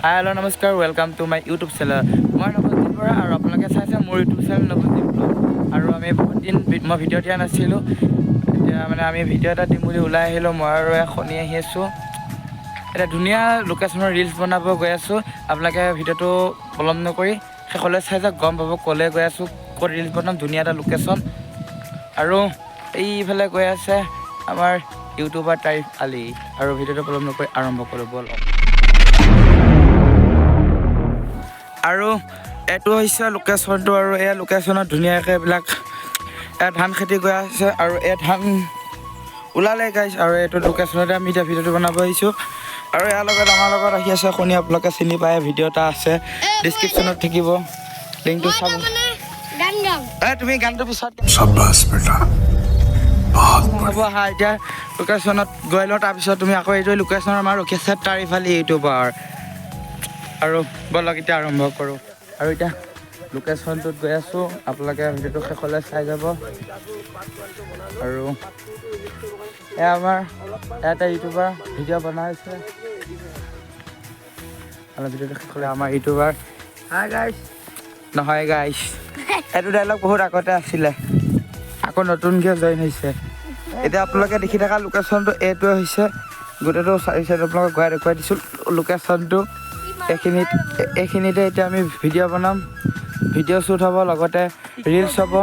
Hi hello' নমস্কাৰ welcome to my YouTube channel. মই নৱদ্বীপ বৰা আৰু আপোনালোকে চাইছে মোৰ ইউটিউব চেনেল নৱদ্বীপ ব্লগ। আৰু আমি বহুত দিন মই ভিডিঅ' দিয়া নাছিলোঁ, এতিয়া মানে আমি ভিডিঅ' এটা দিম বুলি ওলাই আহিলোঁ। মই আৰু শুনি আহি আছোঁ, এতিয়া ধুনীয়া লোকেশ্যনৰ ৰিলচ বনাব গৈ আছোঁ। আপোনালোকে ভিডিঅ'টো পলম নকৰি শেষলৈ চাই যাওক, গম পাব ক'লৈ গৈ আছোঁ, ক'ত ৰিলচ বনাম, ধুনীয়া এটা লোকেশ্যন। আৰু এইফালে গৈ আছে আমাৰ ইউটিউবাৰ তাৰিফ আলী। আৰু ভিডিঅ'টো পলম নকৰি আৰম্ভ কৰোঁ ব'ল। আৰু এইটো হৈছে লোকেশ্যনটো, আৰু এই লোকেশ্যনত ধুনীয়াকৈ এইবিলাক ধান খেতি কৰি আছে। আৰু এই ধান ওলালে গাইছ, আৰু এইটো লোকেশ্যনতে আমি এতিয়া ভিডিঅ'টো বনাব আহিছোঁ। আৰু ইয়াৰ লগত আমাৰ লগত আহি আছে শুনি, আপোনালোকে চিনি পায়, ভিডিঅ' এটা আছে ডিছক্ৰিপশ্যনত থাকিব, লিংকটো চাব। তুমি গানটো পিছত হ'ব হা, এতিয়া লোকেশ্যনত গৈ লওঁ, তাৰপিছত তুমি আকৌ এইটো লোকেশ্যনৰ আমাৰ ৰখি আছে তাৰিফ আলী ইউটিউবাৰ। আৰু ব'লক এতিয়া আৰম্ভ কৰোঁ। আৰু এতিয়া লোকেশ্যনটোত গৈ আছোঁ, আপোনালোকে ভিডিঅ'টো শেষলৈ চাই যাব। আৰু এয়া আমাৰ এটা ইউটিউবাৰ ভিডিঅ' বনাইছে, আৰু ভিডিঅ'টো শেষলৈ আমাৰ ইউটিউবাৰ হাই গাইছ নহয় গাইছ, এইটো ডাইলগ বহুত আগতে আছিলে, আকৌ নতুনকৈ জইন হৈছে। এতিয়া আপোনালোকে দেখি থকা লোকেশ্যনটো এইটোৱে হৈছে, গোটেইটো চাৰি চাইড আপোনালোকক ঘূৰাই দেখুৱাই দিছোঁ লোকেশ্যনটো। এইখিনিতে এতিয়া আমি ভিডিঅ' বনাম, ভিডিঅ' শ্বুট হ'ব, লগতে ৰিলচ হ'ব,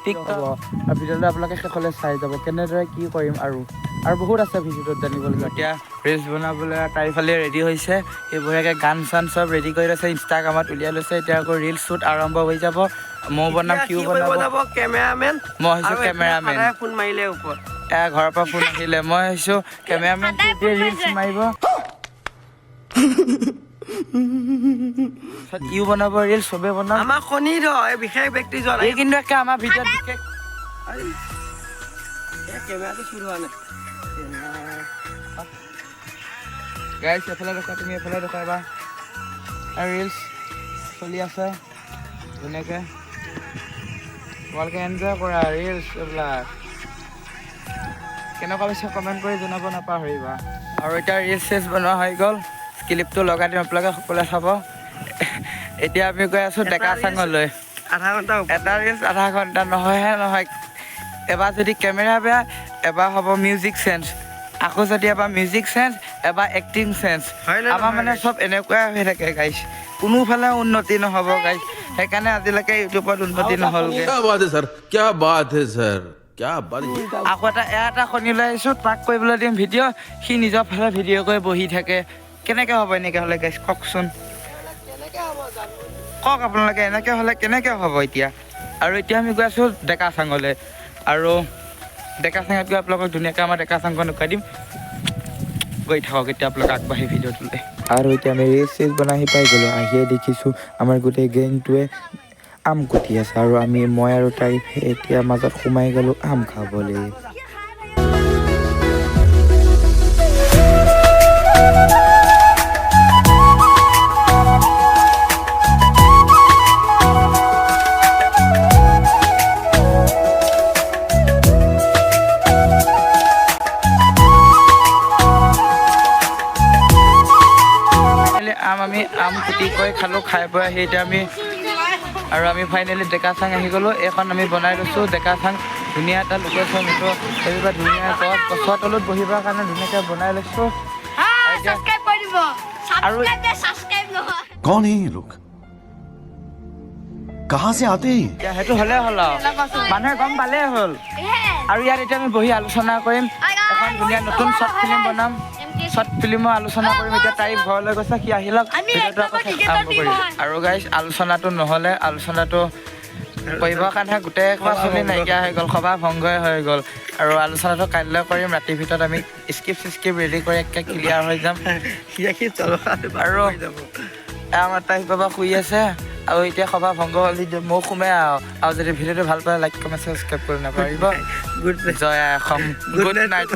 টিকটক হ'ব। আৰু ভিডিঅ'টো আপোনালোকে শেষলৈ চাই যাব কেনেদৰে কি কৰিম, আৰু বহুত আছে ভিডিঅ'টোত জানিবলগীয়া। এতিয়া ৰিলচ বনাবলৈ তাৰিফ আলী ৰেডি হৈছে, এইবোৰকে গান চান চব ৰেডি কৰি লৈছে, ইনষ্টাগ্ৰামত উলিয়াই লৈছে। এতিয়া আকৌ ৰিলচ শ্বুট আৰম্ভ হৈ যাব। ময়ো বনাম, সিও বনাব, কেমেৰামেন। মই হৈছোঁ কেমেৰামেন। ফোন মাৰিলে ওপৰত ঘৰৰ পৰা ফোন আহিলে, মই হৈছোঁ কেমেৰামেন, ৰিলচ মাৰিব, ইও বনাব ৰিল, চবে বনাম। আমাৰ শনিধৰ এই বিশেষ ব্যক্তিজন এই কিন্তু একে আমাৰ ভিডিঅ'ত বিশেষ কেমেৰাটো চুৰ হোৱা নাই গাইছ। এফালে দেখুৱা, তুমি এফালে দেখুৱাবা। আৰু ৰিলচ চলি আছে ধুনীয়াকৈ, তোমালোকে এনজয় কৰা ৰিলচ এইবিলাক। কেনেকুৱা পাইছে কমেণ্ট কৰি জনাব নাপাহৰিবা। আৰু এতিয়া ৰিলচ চিলচ বনোৱা হৈ গ'ল, ক্লিপটো লগাই দিম, আপোনালোকে সকলোৱে চাব। এতিয়া আমি গৈ আছোঁ ডেকা চাঙলৈ। আধা ঘণ্টা এটা ৰিলচ আধা ঘণ্টা নহয়। এবাৰ যদি কেমেৰা বেয়া, এবাৰ হ'ব মিউজিক চেঞ্জ, আকৌ যদি এবাৰ মিউজিক চেঞ্জ, এবাৰ এক্টিং চেঞ্জ। আমাৰ মানে চব এনেকুৱাই হৈ থাকে গাইছ, কোনোফালে উন্নতি নহ'ব গাইছ। সেইকাৰণে আজিলৈকে ইউটিউবত উন্নতি নহ'লগৈ। আকৌ এটা শুনি লৈ আহিছোঁ, তাক কৰিবলৈ দিম ভিডিঅ', সি নিজৰ ফালে ভিডিঅ' কৰি বহি থাকে। কেনেকৈ হ'ব এনেকৈ হ'লে গাইছ, কওকচোন, কওক আপোনালোকে, এনেকৈ হ'লে কেনেকৈ হ'ব এতিয়া। আৰু এতিয়া আমি গৈ আছোঁ ডেকা চাঙলৈ, আৰু ডেকা চাঙত গৈ আপোনালোকক ধুনীয়াকৈ আমাৰ ডেকা চাঙখন দেখুৱাই দিম। গৈ থাকক এতিয়া আপোনালোকে আগবাঢ়ি ভিডিঅ'টোলৈ। আৰু এতিয়া আমি ৰিলচ চিলচ বনাই আহি পাই গ'লোঁ। আহিয়ে দেখিছোঁ আমাৰ গোটেই গেংটোৱে আম কুটি আছে, আৰু মই আৰু তাৰিফ এতিয়া মাজত সোমাই গ'লোঁ আম খাবলৈ। আমি আম কুটি কৰি খালোঁ, খাই বৈ আহি এতিয়া আমি ফাইনেলি ডেকা চাং আহি গ'লোঁ। এইখন আমি বনাই লৈছোঁ ডেকা চাং, ধুনীয়া এটা লোকেশ্যন, এইটো সেইবিলাক ধুনীয়া গছৰ তলত বহিবৰ কাৰণে ধুনীয়াকৈ বনাই লৈছোঁ। আৰু कौन है ये लोग कहाँ से आते हैं এতিয়া সেইটো হ'লেই হ'ল, আৰু মানুহে গম পালেই হ'ল। আৰু ইয়াত এতিয়া আমি বহি আলোচনা কৰিম, এখন ধুনীয়া নতুন শ্বৰ্ট ফিল্ম বনাম, শ্বৰ্ট ফিল্মৰ আলোচনা কৰিম। এতিয়া তাৰিফ ঘৰলৈ গৈছে, সি আহি লওক, ভিডিঅ'টো আকৌ আৰম্ভ কৰিম। আৰু গাইছ, আলোচনাটো নহ'লে, আলোচনাটো কৰিবৰ কাৰণে গোটেই সভা চলি নাইকিয়া হৈ গ'ল, সভা ভংগই হৈ গ'ল। আৰু আলোচনাটো কাইলৈ কৰিম, ৰাতিৰ ভিতৰত আমি স্ক্ৰিপ্ট ৰেডি কৰি একে ক্লিয়াৰ হৈ যাম। আৰু আমাৰ তাৰিফ বাবা শুই আছে, আৰু এতিয়া সভা ভংগ হ'ল, ময়ো সোমাই আৰু যদি ভিডিঅ'টো ভাল পায় লাইক কমেণ্ট ছাবস্ক্ৰাইব কৰি নাপাহৰিব। জয় আই অসম, গুড নাইট।